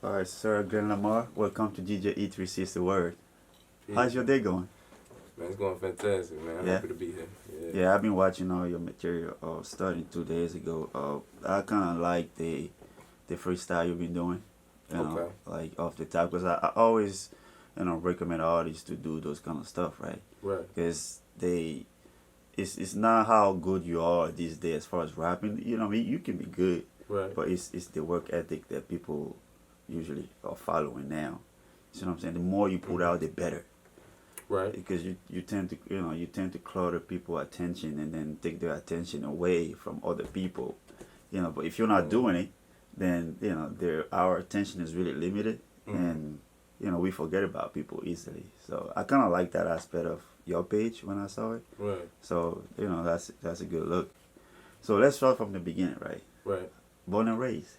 All right, Sir Glenn Lamar. Welcome to DJ E3 Sees the Word. How's your day going? Man, it's going fantastic, man. I'm Yeah. happy to be here. Yeah, I've been watching all your material starting 2 days ago. I kind of like the freestyle you've been doing, Okay. like off the top, because I always, recommend artists to do those kind of stuff, right? Right. Because it's not how good you are these days as far as rapping. You can be good, Right. but it's the work ethic that people usually are following now. You know what I'm saying? The more you put out, the better. Right. Because you tend to clutter people's attention and then take their attention away from other people. But if you're not doing it, then our attention is really limited, and we forget about people easily. So I kind of like that aspect of your page when I saw it. Right. So that's a good look. So let's start from the beginning, right? Right. Born and raised.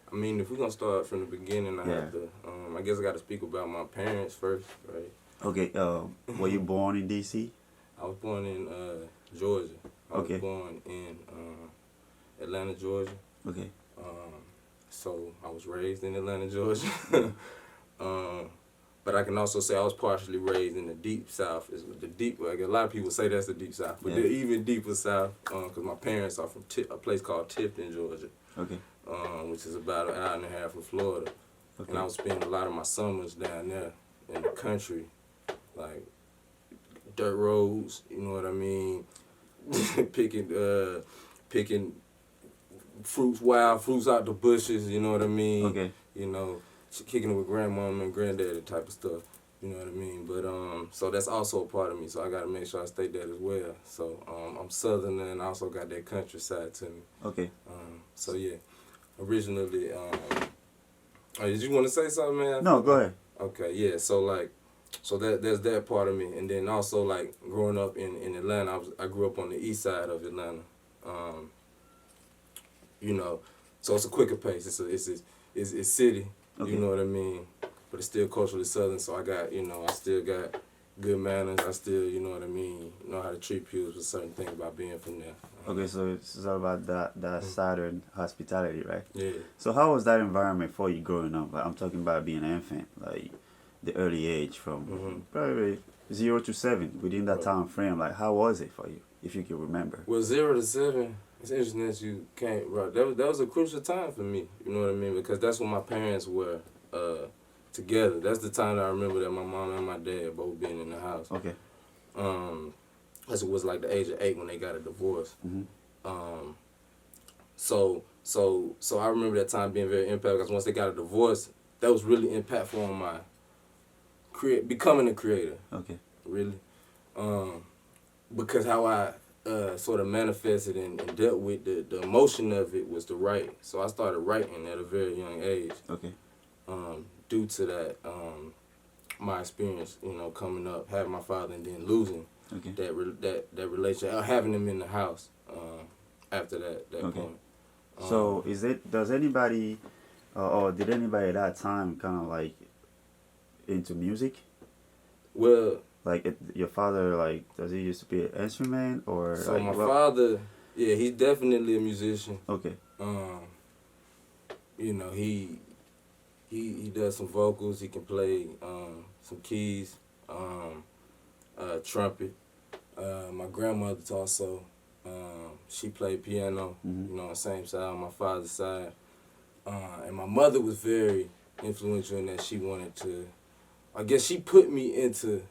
I mean, if we're gonna start from the beginning, I Yeah. have to. I guess I got to speak about my parents first, right? Okay. Were you born in D.C.? I was born in Georgia. I Okay. was born in Atlanta, Georgia. Okay. So I was raised in Atlanta, Georgia. But I can also say I was partially raised in the deep South. Is the deep. Like a lot of people say that's the deep South, but Yeah. the even deeper South, because my parents are from a place called Tifton, Georgia, Okay. which is about an hour and a half from Florida. Okay. And I would spend a lot of my summers down there in the country, like dirt roads. You know what I mean? picking wild fruits out the bushes. You know what I mean? Okay. You know, kicking it with grandmama and granddaddy type of stuff. You know what I mean? But so that's also a part of me. So I gotta make sure I state that as well. So I'm Southern and I also got that countryside to me. Okay. So yeah, originally. Did you want to say something, man? No, go ahead. Okay, yeah. So there's that part of me, and then also like growing up in Atlanta, I grew up on the east side of Atlanta. So it's a quicker pace. It's city. Okay. You know what I mean? But it's still culturally southern. So I still got good manners. I still, you know what I mean, know how to treat people with certain things about being from there. Okay, so it's all about that southern hospitality, right? Yeah. So how was that environment for you growing up? Like, I'm talking about being an infant, like the early age from probably 0 to 7 within that Right. time frame. Like, how was it for you, if you can remember? Well, 0 to 7, it's interesting that you can't, right. That was a crucial time for me, you know what I mean? Because that's when my parents were together. That's the time that I remember that my mom and my dad both being in the house. Okay. As it was like the age of 8 when they got a divorce. Mm-hmm. So I remember that time being very impactful because once they got a divorce, that was really impactful on my becoming a creator. Okay. Really. Because how I sort of manifested and dealt with the emotion of it was to write. So I started writing at a very young age. Okay. Due to that, my experience, coming up, having my father and then losing Okay. that relationship, having him in the house after that Okay. point. So does anybody or did anybody at that time kind of like into music? Well, Like your father, like, does he used to play an instrument or? so like, my father, yeah, he's definitely a musician. Okay. He does some vocals. He can play some keys, trumpet. My grandmother also, she played piano. Mm-hmm. On the same side on my father's side. And my mother was very influential in that she wanted to. I guess she put me into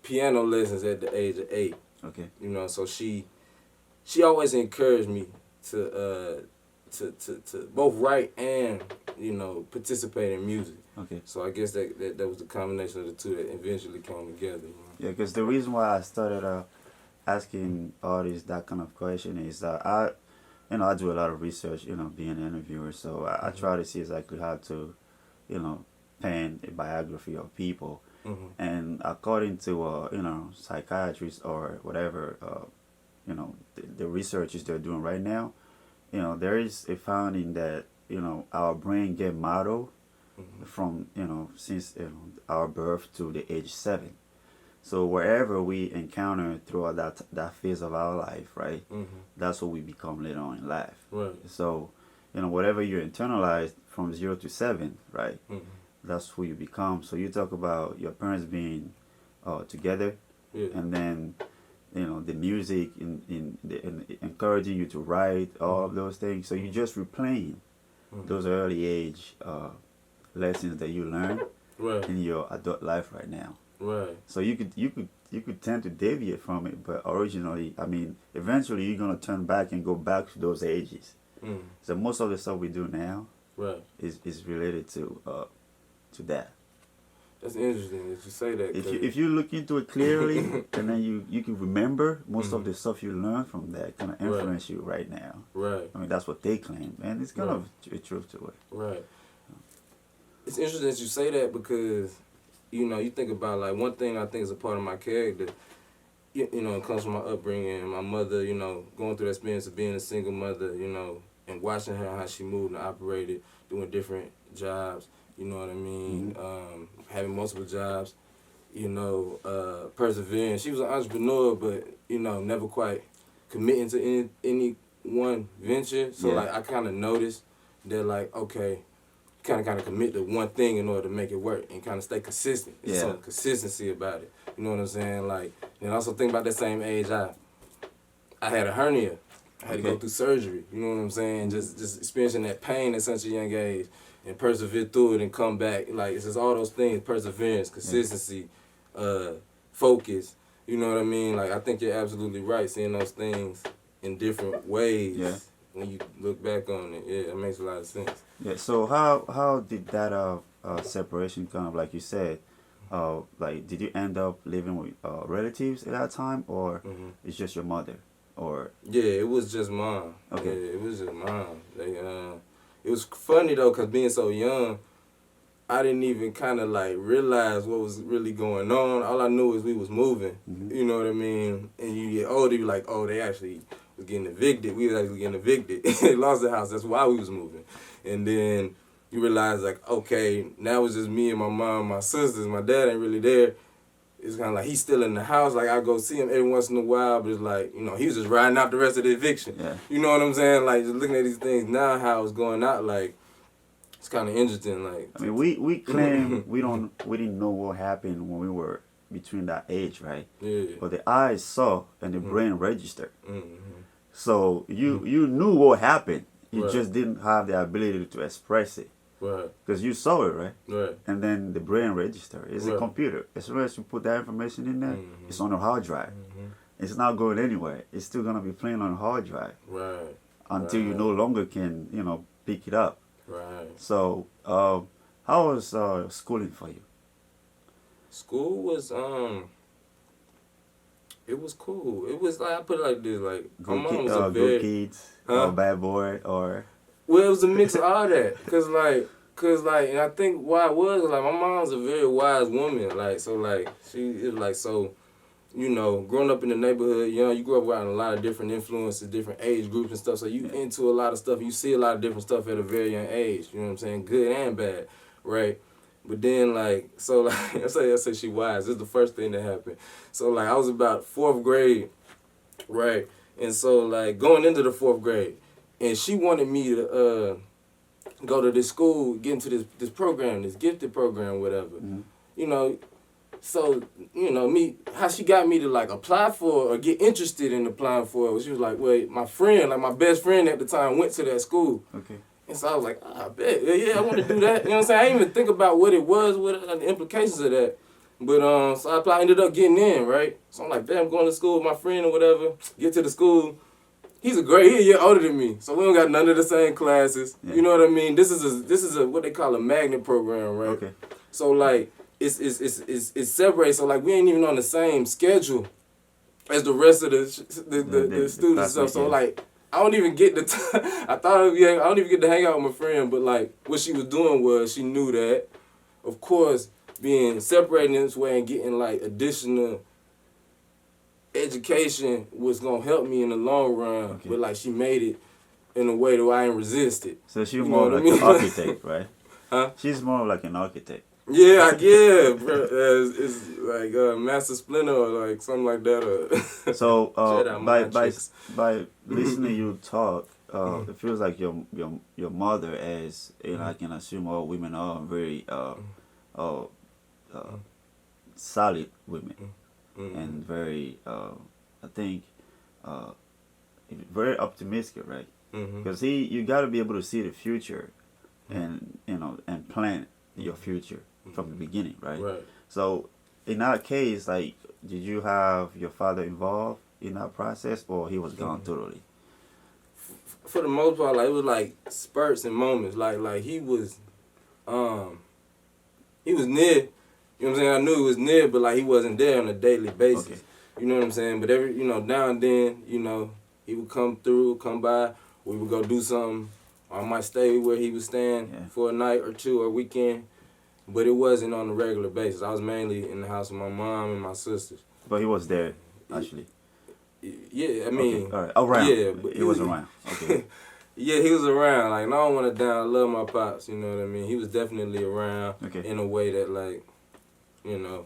piano lessons at the age of 8. Okay. So she always encouraged me to both write and participate in music. Okay. So I guess that was the combination of the two that eventually came together. Yeah, because the reason why I started asking artists that kind of question is that I do a lot of research, being an interviewer, so I try to see exactly how to, pen a biography of people. Mm-hmm. And according to, psychiatrists or whatever, the researchers they're doing right now, there is a finding that, our brain get modeled from, since our birth to the age 7. So wherever we encounter throughout that phase of our life, right, that's what we become later on in life. Right. So, whatever you internalize from 0 to 7, right? Mm-hmm. That's who you become. So you talk about your parents being together, Yeah. and then the music in encouraging you to write, all of those things. So you're just replaying those early age lessons that you learn Right. in your adult life right now. Right. So you could tend to deviate from it, but originally, I mean, eventually you're gonna turn back and go back to those ages. Mm. So most of the stuff we do now Right. is related to that. That's interesting that you say that. If you look into it clearly, and then you can remember most of the stuff you learn from that kind of influence you right now. Right. I mean, that's what they claim, and it's kind of a truth to it. Right. It's interesting that you say that because, you think about, like, one thing I think is a part of my character, it comes from my upbringing and my mother, going through the experience of being a single mother, and watching her, how she moved and operated, doing different jobs, you know what I mean, having multiple jobs, persevering. She was an entrepreneur, but, never quite committing to any one venture. So, like, I kind of noticed that, like, okay, kind of commit to one thing in order to make it work and kind of stay consistent. There's some consistency about it. You know what I'm saying? Like, and also think about that same age, I had a hernia. I had to go through surgery. You know what I'm saying? Just experiencing that pain at such a young age and persevere through it and come back. Like, it's just all those things: perseverance, consistency, focus. You know what I mean? Like, I think you're absolutely right. Seeing those things in different ways when you look back on it, it makes a lot of sense. Yeah. So how did that separation come? Like you said, like, did you end up living with relatives at that time, or it's just your mother, or? Yeah, it was just mom. Okay. Yeah, it was just mom. It was funny though, cause being so young, I didn't even kind of like realize what was really going on. All I knew is we was moving. You know what I mean? And you get older, you're like, oh, they actually was getting evicted. We was actually getting evicted. They lost the house. That's why we was moving. And then you realize, like, okay, now it's just me and my mom and my sisters. My dad ain't really there. It's kind of like he's still in the house. Like, I go see him every once in a while, but it's like, he was just riding out the rest of the eviction. Yeah. You know what I'm saying? Like, just looking at these things now, how it's going out, like, it's kind of interesting. Like, I mean, we claim we didn't know what happened when we were between that age, right? Yeah. But the eyes saw and the brain registered. Mm-hmm. So you knew what happened. You Right. just didn't have the ability to express it. Right. Because you saw it, right? Right. And then the brain register. It's a Right. computer. As soon as you put that information in there, it's on a hard drive. Mm-hmm. It's not going anywhere. It's still going to be playing on a hard drive Right. until you no longer can, pick it up. Right. So, how was schooling for you? School was it was cool. It was like, I put it like this, like, my mom was a very good kids, or bad boy, or? Well, it was a mix of all that. Cause like, and I think why it was, like, my mom's a very wise woman. Like, so, like, she is like, so, growing up in the neighborhood, you grew up around a lot of different influences, different age groups and stuff. So you into a lot of stuff. You see a lot of different stuff at a very young age. You know what I'm saying? Good and bad, right? But then, like, so, like, I say she wise. This is the first thing that happened. So, like, I was about 4th grade, right? And so, like, going into the 4th grade, and she wanted me to go to this school, get into this program, this gifted program, whatever. So, how she got me to, like, apply for or get interested in applying for it, she was like, wait, my friend, like, my best friend at the time went to that school. Okay. And so I was like, I bet, yeah, I want to do that. You know what I'm saying? I didn't even think about what it was, what the implications of that. But so I ended up getting in, right? So I'm like, damn, I'm going to school with my friend or whatever. Get to the school. He's a year older than me, so we don't got none of the same classes. Yeah. You know what I mean? This is a what they call a magnet program, right? Okay. So like it's separated. So like we ain't even on the same schedule as the rest of the students and stuff. So like. I don't even get I don't even get to hang out with my friend, but like what she was doing was she knew that, of course, being separated in this way and getting like additional education was gonna help me in the long run. Okay. But like she made it in a way that I ain't resisted. So she's more like an architect, right? Huh? She's more like an architect. Yeah, bro. It's like Master Splinter or like something like that. So by listening you talk, Mhm. it feels like your mother, as you know, I Mhm. can assume all women are very uh, uh, Mhm. solid women Mhm. and very I think uh, very optimistic, right? Mhm. Because you got to be able to see the future Mhm. and and plan your Mhm. future from the Mhm. beginning, right? Right. So in that case, like, did you have your father involved in that process, or he was gone Mhm. totally? For the most part, like it was like spurts and moments. Like um he was near. You know what I'm saying? I knew he was near, but like he wasn't there on a daily Okay. basis. You know what I'm saying? But every now and then, he would come through, come by. We would go do something. Or I might stay where he was staying Yeah. for a night or two or weekend. But it wasn't on a regular basis. I was mainly in the house with my mom and my sisters. But he was there actually. Yeah, I Okay. mean, All right. Around. yeah, but He was around. Okay. yeah, he was around. Like, and I don't want to down. I love my pops. You know what I mean? He was definitely around Okay. in a way that, like, you know,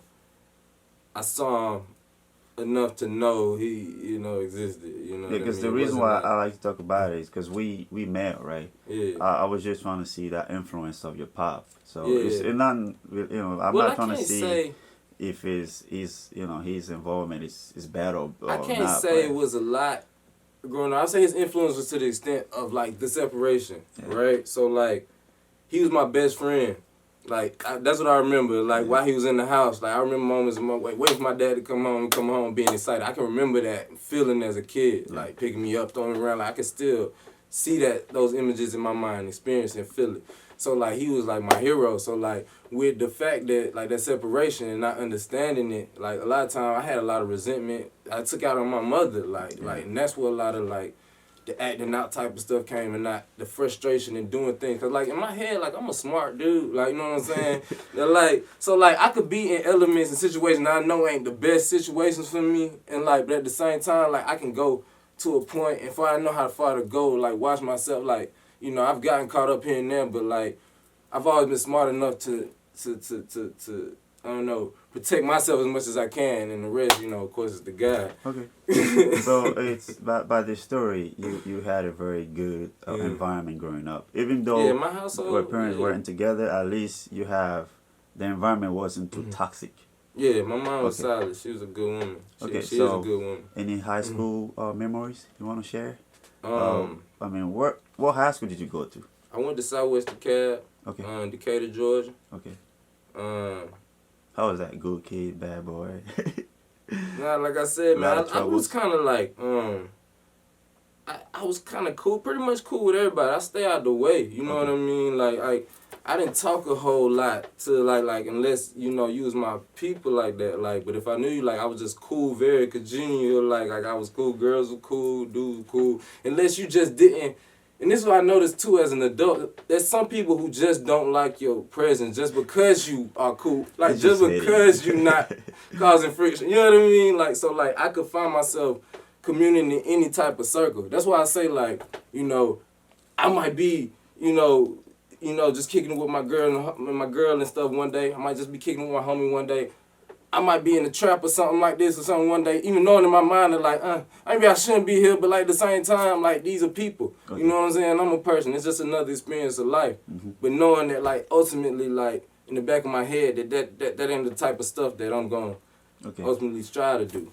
I saw him enough to know he, existed. You know Yeah, what I because mean? the It reason wasn't why like, I like to talk about it is because we met, right? yeah, I was just trying to see that influence of your pop. So yeah. it's not, I'm Well, not I trying to can't see say, if his involvement is bad I or can't not, say it but was a lot growing up. I say his influence was to the extent of like the separation, yeah, right? So like, he was my best friend. Like that's what I remember. Like yeah, while he was in the house, like I remember moments of waiting for my dad to come home, being excited. I can remember that feeling as a kid, yeah. like picking me up, throwing me around. Like I can still see those images in my mind, experience and feel it. So like he was like my hero. So like with the fact that like that separation and not understanding it, like a lot of time I had a lot of resentment. I took out on my mother, Yeah. and that's where a lot of like the acting out type of stuff came, and not the frustration and doing things. Cause like in my head, like I'm a smart dude, like you know what I'm saying. Like so, like I could be in elements and situations that I know ain't the best situations for me, and like but at the same time, like I can go to a point, and if I know how far to go, like watch myself, like I've gotten caught up here and there, but like I've always been smart enough to I don't know, protect myself as much as I can, and the rest, of course, is the God. Okay. So it's by this story, you had a very good Yeah. environment growing up. Even Yeah, though my your household, parents yeah. weren't together, at least you have the environment wasn't too Mhm. toxic. Yeah, my mom was Okay. solid. She was a good woman. Okay. She is a So good woman. any high Mhm. school memories you want to share? Um, I mean, what high school did you go to? I went to Southwest DeKalb, Okay. Decatur, Georgia. Okay. Um, How was that? Good kid, bad boy. Now, like I A said, lot man, of I was troubles. kind of like, I was kind of cool, pretty much cool with everybody. I stay out the way, you know what Okay. I mean? Like, I didn't talk a whole lot to like unless you was my people like that. Like, but if I knew you, like I was just cool, very congenial. Like I was cool, girls were cool, dudes were cool. Unless you just didn't. And this is what I noticed too as an adult. There's some people who just don't like your presence just because you are cool. They Like just just hate you. because you not causing friction. You know what I mean? Like so like I could find myself communing in any type of circle. That's why I say like, I might be, just kicking it with my girl and stuff one day. I might just be kicking it with my homie one day. I might be in a trap or something like this or something one day, even knowing in my mind that like, maybe I shouldn't be here, but like at the same time, like these are people. You Okay. know what I'm saying? I'm a person. It's just another experience of life. Hmm. But knowing that like ultimately like in the back of my head that ain't the type of stuff that I'm gonna Okay. ultimately strive to do.